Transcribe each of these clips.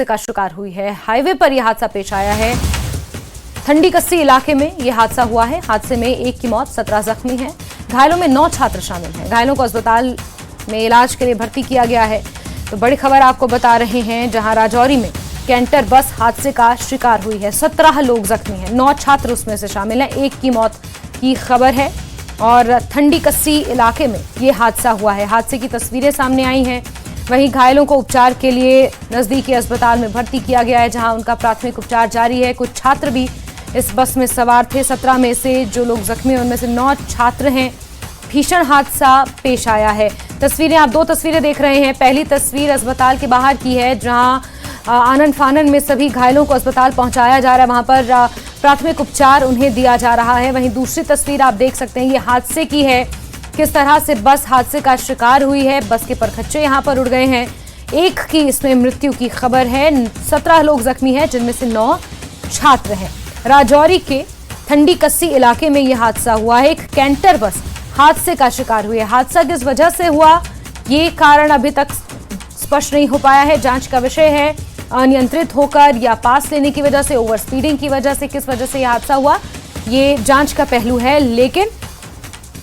का शिकार हुई है। हाईवे पर यह हादसा पेश आया है। ठंडी कस्सी इलाके में यह हादसा हुआ है। हादसे में एक की मौत, 17 जख्मी हैं। घायलों में 9 छात्र शामिल हैं। घायलों को अस्पताल में इलाज के लिए भर्ती किया गया है। तो बड़ी खबर आपको बता रहे हैं, जहां राजौरी में कैंटर बस हादसे का शिकार हुई है। 17 लोग जख्मी हैं, 9 छात्र उसमें से शामिल हैं। एक की मौत की खबर है और ठंडी कस्सी इलाके में यह हादसा हुआ है। हादसे की तस्वीरें सामने आई हैं। वहीं घायलों को उपचार के लिए नजदीकी अस्पताल में भर्ती किया गया है, जहां उनका प्राथमिक उपचार जारी है। कुछ छात्र भी इस बस में सवार थे। 17 में से जो लोग जख्मी हैं उनमें से 9 छात्र हैं। भीषण हादसा पेश आया है। तस्वीरें, आप 2 तस्वीरें देख रहे हैं। पहली तस्वीर अस्पताल के बाहर की है, जहां आनन फानन में सभी घायलों को अस्पताल पहुंचाया जा रहा है। वहां पर प्राथमिक उपचार उन्हें दिया जा रहा है। वहीं दूसरी तस्वीर आप देख सकते हैं, ये हादसे की है। किस तरह से बस हादसे का शिकार हुई है। बस के परखच्चे यहां पर उड़ गए हैं। एक की इसमें मृत्यु की खबर है। 17 लोग जख्मी हैं, जिनमें से 9 छात्र हैं। राजौरी के ठंडी कस्सी इलाके में यह हादसा हुआ है। एक कैंटर बस हादसे का शिकार हुई है। हादसा किस वजह से हुआ, ये कारण अभी तक स्पष्ट नहीं हो पाया है। जांच का विषय है। अनियंत्रित होकर या पास लेने की वजह से, ओवर स्पीडिंग की वजह से, किस वजह से यह हादसा हुआ, ये जांच का पहलू है। लेकिन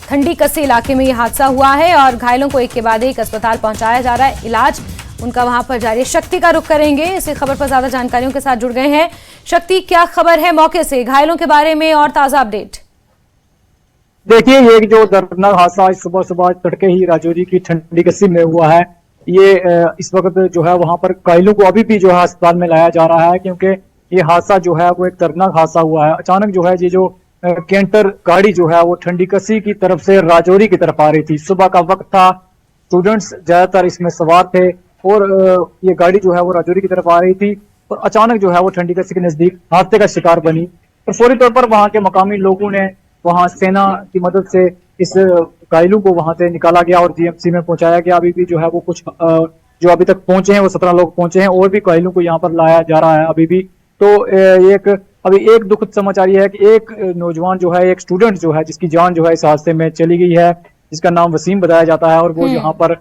ठंडी कस्सी इलाके में यह हादसा हुआ है और घायलों को एक के बाद एक अस्पताल पहुंचाया जा रहा है। इलाज उनका वहां पर जारी है। शक्ति का रुख करेंगे, इसी खबर पर ज्यादा जानकारियों के साथ जुड़ गए हैं। शक्ति, क्या खबर है मौके से, घायलों के बारे में और ताजा अपडेट? देखिए, ये जो दर्दनाक हादसा आज सुबह सुबह तड़के ही राजौरी की ठंडी कस्सी में हुआ है। ये इस वक्त जो है वहां पर घायलों को अभी भी जो है अस्पताल में लाया जा रहा है, क्योंकि ये हादसा जो है वो एक दर्दनाक हादसा हुआ है। अचानक जो है ये जो कैंटर गाड़ी जो है वो ठंडी कस्सी की तरफ से राजौरी की तरफ आ रही थी। सुबह का वक्त था, स्टूडेंट्स ज्यादातर इसमें सवार थे और ये गाड़ी जो है वो राजौरी की तरफ आ रही थी और अचानक जो है वो ठंडी कस्सी के नजदीक हादसे का शिकार बनी। और फौरी तौर पर वहां के मकामी लोगों ने, वहां सेना की मदद से इस घायलों को वहां से निकाला गया और जीएमसी में पहुंचाया गया। अभी भी जो है वो कुछ जो अभी तक पहुंचे हैं वो 17 लोग पहुंचे हैं और भी घायलों को यहाँ पर लाया जा रहा है अभी भी। तो अभी एक दुखद समाचार यह है कि एक नौजवान जो है, एक स्टूडेंट जो है, जिसकी जान जो है इस हादसे में चली गई है, जिसका नाम वसीम बताया जाता है और वो यहाँ पर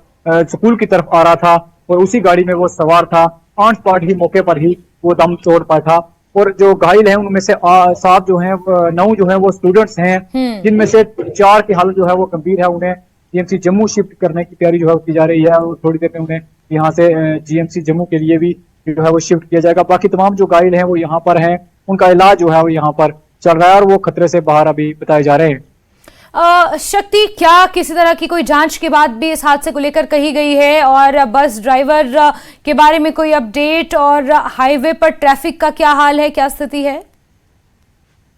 स्कूल की तरफ आ रहा था और उसी गाड़ी में वो सवार था। ऑन स्पॉट ही, मौके पर ही वो दम तोड़ पाया था। और जो घायल हैं उनमें से 7 जो हैं, 9 जो हैं वो स्टूडेंट्स हैं, जिनमें से 4 की हालत जो है वो गंभीर है। उन्हें जीएमसी जम्मू शिफ्ट करने की तैयारी जो है की जा रही है और थोड़ी देर में उन्हें यहाँ से जीएमसी जम्मू के लिए भी जो है वो शिफ्ट किया जाएगा। बाकी तमाम जो घायल हैं वो यहाँ पर हैं, उनका इलाज जो है वो यहाँ पर चल रहा है और वो खतरे से बाहर अभी बताए जा रहे हैं। शक्ति, क्या किसी तरह की कोई जांच के बाद भी इस हादसे को लेकर कही गई है और बस ड्राइवर के बारे में कोई अपडेट, और हाईवे पर ट्रैफिक का क्या हाल है, क्या स्थिति है?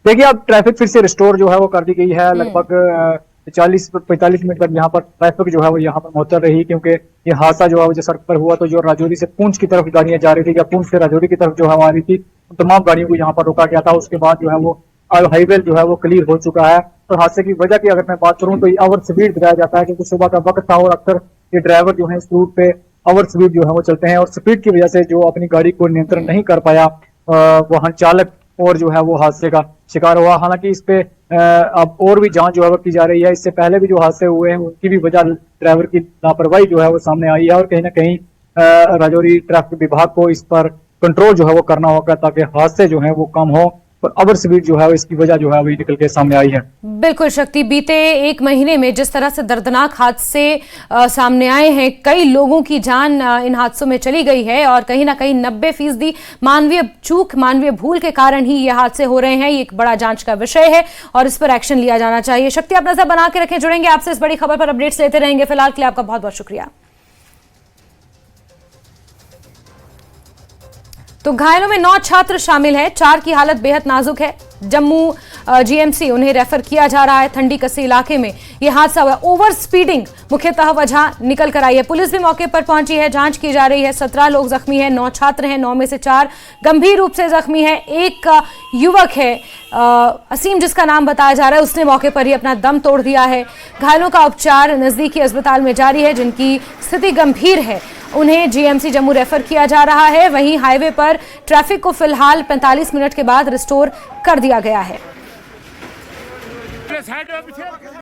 देखिए, अब ट्रैफिक फिर से रिस्टोर जो है वो कर दी गई है। लगभग 40-45 मिनट तक यहाँ पर ट्रैफिक जो है वो यहाँ पर मुअत्तल रही, क्योंकि ये हादसा जो है वो जो सड़क पर हुआ तो जो राजौरी से पुंछ की तरफ गाड़ियां जा रही थी या पुंछ से राजौरी की तरफ जो है आ रही थी, तमाम गाड़ियों को यहाँ पर रोका गया था। उसके बाद जो है वो हाईवे जो है वो क्लियर हो चुका है। और हादसे की वजह की अगर मैं बात करूं तो ये ओवर स्पीड बताया जाता है, क्योंकि सुबह का वक्त था और अक्सर ये ड्राइवर जो है इस रूट पे ओवर स्पीड जो है वो चलते हैं और स्पीड की वजह से जो अपनी गाड़ी को नियंत्रण नहीं कर पाया वाहन चालक और जो है वो हादसे का शिकार हुआ। हालांकि इस पे अब और भी जांच जो है वो की जा रही है। इससे पहले भी जो हादसे हुए हैं उनकी भी वजह ड्राइवर की लापरवाही जो है वो सामने आई है और कहीं ना कहीं राजौरी ट्रैफिक विभाग को इस पर कंट्रोल जो है वो करना होगा, ताकि हादसे जो है वो कम हो। और ओवर स्पीड जो है इसकी वजह जो है वही निकल के सामने आई है। बिल्कुल शक्ति, बीते 1 महीने में जिस तरह से दर्दनाक हादसे सामने आए हैं, कई लोगों की जान इन हादसों में चली गई है और कहीं ना कहीं 90% मानवीय चूक, मानवीय भूल के कारण ही ये हादसे हो रहे हैं। ये एक बड़ा जांच का विषय है और इस पर एक्शन लिया जाना चाहिए। शक्ति, आप नजर बना के रखें, जुड़ेंगे आपसे इस बड़ी खबर पर, अपडेट्स लेते रहेंगे। फिलहाल के लिए आपका बहुत बहुत शुक्रिया। तो घायलों में 9 छात्र शामिल हैं, 4 की हालत बेहद नाजुक है। जम्मू जीएमसी उन्हें रेफर किया जा रहा है। ठंडी कस्सी इलाके में यह हादसा हुआ। ओवर स्पीडिंग मुख्यतः वजह निकल कर आई है। पुलिस भी मौके पर पहुंची है, जांच की जा रही है। 17 लोग जख्मी हैं, 9 छात्र हैं, 9 में से 4 गंभीर रूप से जख्मी हैं। एक युवक है असीम, जिसका नाम बताया जा रहा है, उसने मौके पर ही अपना दम तोड़ दिया है। घायलों का उपचार नजदीकी अस्पताल में जारी है। जिनकी स्थिति गंभीर है उन्हें जीएमसी जम्मू रेफर किया जा रहा है। वहीं हाईवे पर ट्रैफिक को फिलहाल 45 मिनट के बाद रिस्टोर कर दिया गया है।